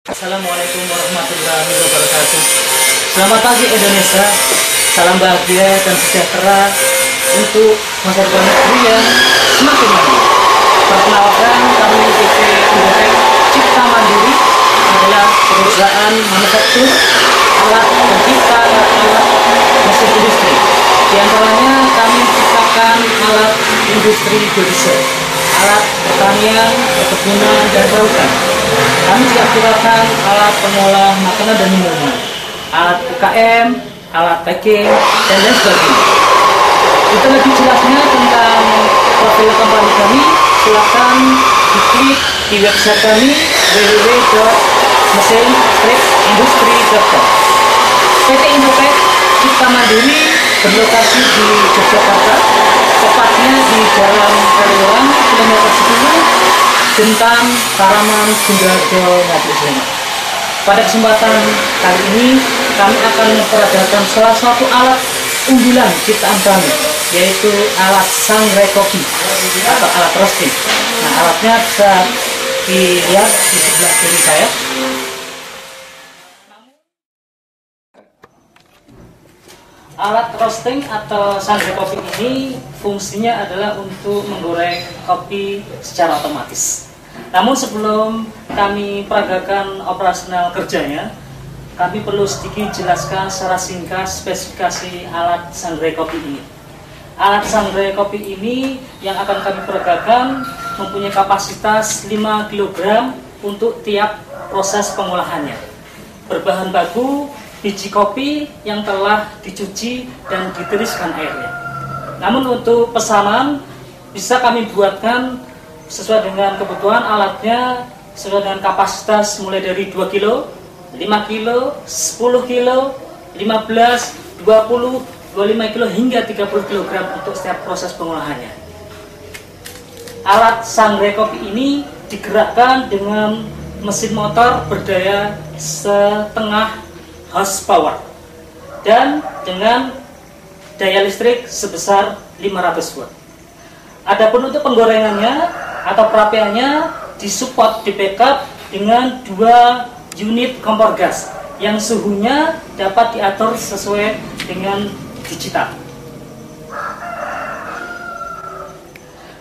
Assalamualaikum warahmatullahi wabarakatuh. Selamat pagi Indonesia. Salam bahagia dan sejahtera untuk masa depan negeri yang semakin maju. Perkenalkan, kami PT Indotech Cipta Mandiri adalah perusahaan manufaktur alat dan cipta alat mesin industri. Di antaranya kami ciptakan alat industri biodiesel, alat pertanian, perkebunan, dan kelautan. Kami juga ciptakan alat pengolah makanan dan minuman, alat UKM, alat packing, dan lain sebagainya. Untuk lebih jelasnya tentang profil kompani kami, silakan diklik di website kami www.mesin-industri.com. PT Indotech Cipta Mandiri berlokasi di Yogyakarta, tepatnya di Jalan Kaliurang, kilometer 10, Gentang, Karaman, Gundardo, Ngati Sleman. Pada kesempatan kali ini, kami akan memperagakan salah satu alat unggulan ciptaan kami, yaitu alat sangrai kopi atau alat roasting. Nah, alatnya bisa dilihat di sebelah kiri saya. Alat roasting atau sangrai kopi ini fungsinya adalah untuk menggoreng kopi secara otomatis. Namun sebelum kami peragakan operasional kerjanya, kami perlu sedikit jelaskan secara singkat spesifikasi alat sangrai kopi ini. Alat sangrai kopi ini yang akan kami peragakan mempunyai kapasitas 5 kg untuk tiap proses pengolahannya. Berbahan baku biji kopi yang telah dicuci dan ditiriskan airnya. Namun untuk pesanan bisa kami buatkan sesuai dengan kebutuhan alatnya, sesuai dengan kapasitas mulai dari 2 kg, 5 kg, 10 kg, 15, 20, 25 kg hingga 30 kg untuk setiap proses pengolahannya. Alat sangrai kopi ini digerakkan dengan mesin motor berdaya setengah horsepower dan dengan daya listrik sebesar 500 watt. Adapun untuk penggorengannya atau perapiannya disupport di backup dengan 2 unit kompor gas yang suhunya dapat diatur sesuai dengan digital.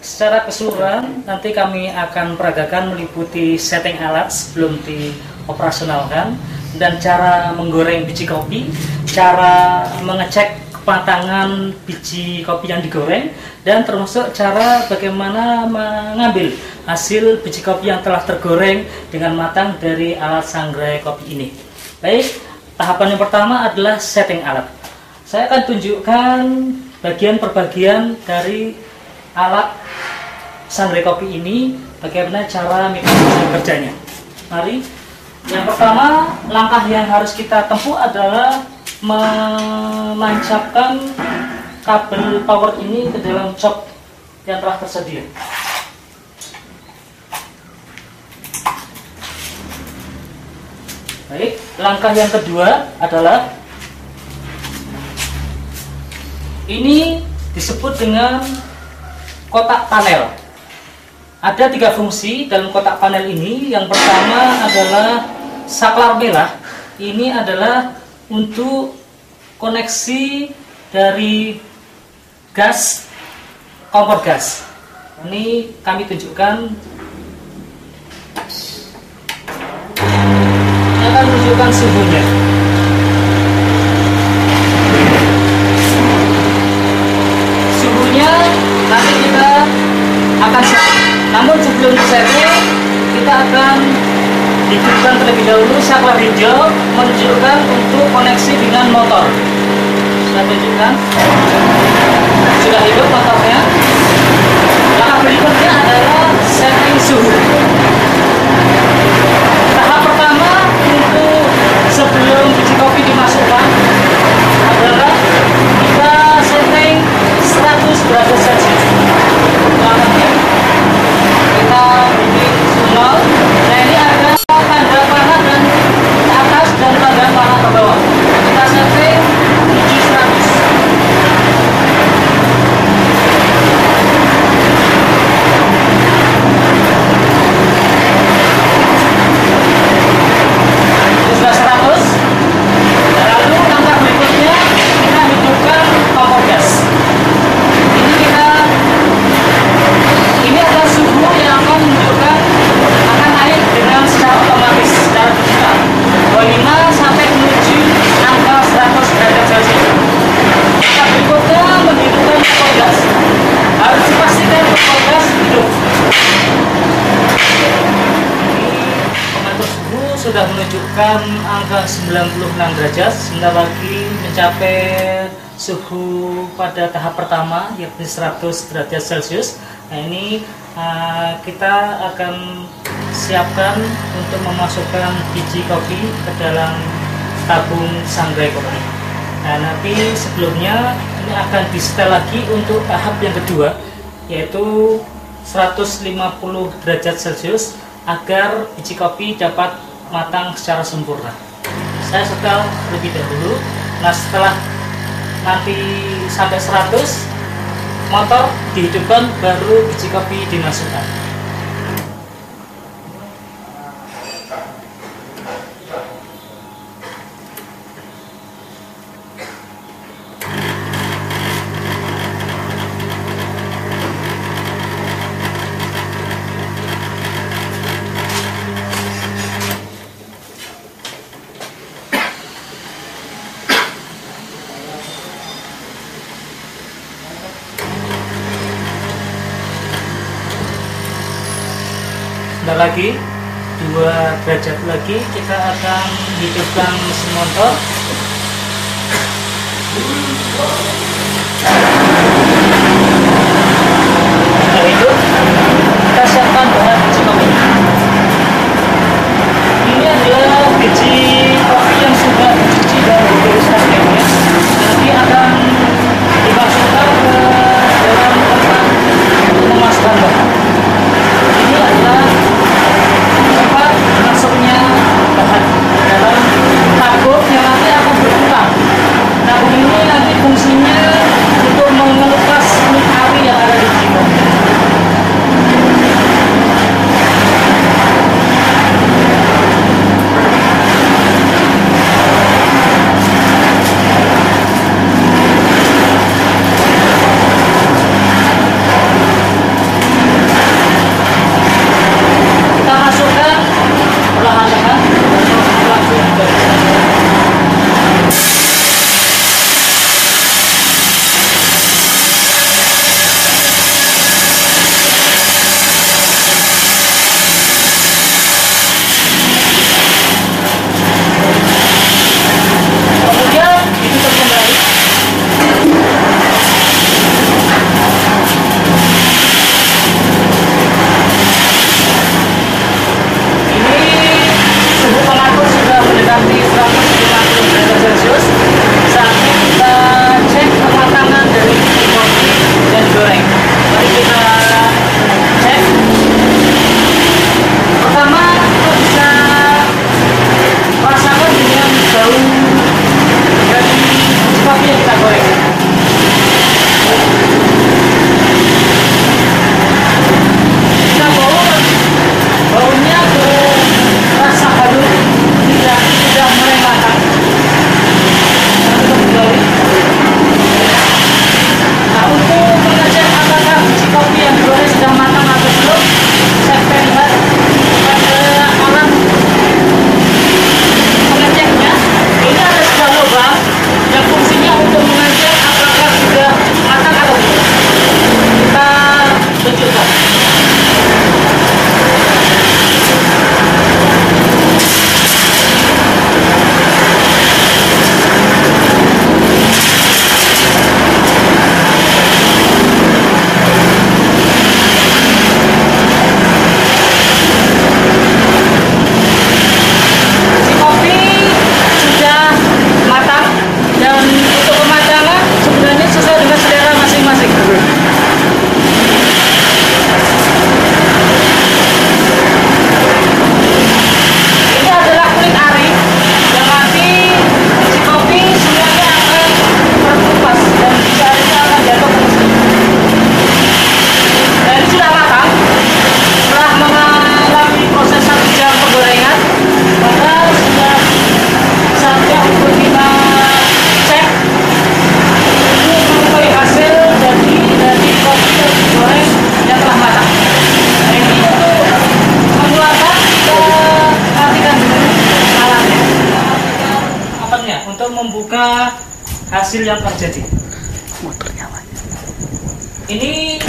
Secara keseluruhan nanti kami akan peragakan meliputi setting alat sebelum dioperasionalkan dan cara menggoreng biji kopi, cara mengecek kematangan biji kopi yang digoreng, dan termasuk cara bagaimana mengambil hasil biji kopi yang telah tergoreng dengan matang dari alat sangrai kopi ini. Baik, tahapan yang pertama adalah setting alat. Saya akan tunjukkan bagian per bagian dari alat sangrai kopi ini, bagaimana cara mekanisme kerjanya. Mari. Yang pertama, langkah yang harus kita tempuh adalah menancapkan kabel power ini ke dalam jok yang telah tersedia. Baik, langkah yang kedua adalah ini disebut dengan kotak panel. Ada 3 fungsi dalam kotak panel ini. Yang pertama adalah saklar merah. Ini adalah untuk koneksi dari gas, kompor gas. Ini kami tunjukkan. Ini akan menunjukkan suhunya. Suhunya nanti kita akan setting. Namun sebelum setting, kita akan hidupkan terlebih dahulu saklar hijau menunjukkan untuk koneksi dengan motor. Saya tunjukkan, sudah hidup motornya. Langkah berikutnya adalah setting suhu. Tahap pertama untuk sebelum biji kopi dimasukkan adalah kita setting 100 derajat Celcius. Langkahnya kita bikin suhu 0. Nah, ini ada tanda panah dan ke atas dan tanda panah ke bawah. Kita setting 700. sudah menunjukkan angka 96 derajat. Sebentar lagi mencapai suhu pada tahap pertama yakni 100 derajat Celcius. Nah, ini kita akan siapkan untuk memasukkan biji kopi ke dalam tabung sangrai kopi. Nah, nanti sebelumnya ini akan di-setel lagi untuk tahap yang kedua, yaitu 150 derajat Celcius agar biji kopi dapat matang secara sempurna. Saya setel terlebih dahulu. Nah, setelah nanti sampai 100, motor dihidupkan, baru biji kopi dimasukkan. Sebentar lagi, 2 derajat lagi, kita akan hidupkan mesin motor. Setelah itu, kita siapkan bahan biji kopi. Ini adalah biji kopi yang sudah dicuci dan ditiriskan daunnya. Nanti akan dimasukkan ke dalam tempat untuk memasukkan bahan. Ini adalah tempat masuknya bahan dalam tabung yang nanti akan berputar. Tabung ini nanti fungsinya untuk mengelupas kulit ari yang ada di biji kopi. Membuka hasil yang terjadi. Motornya Ini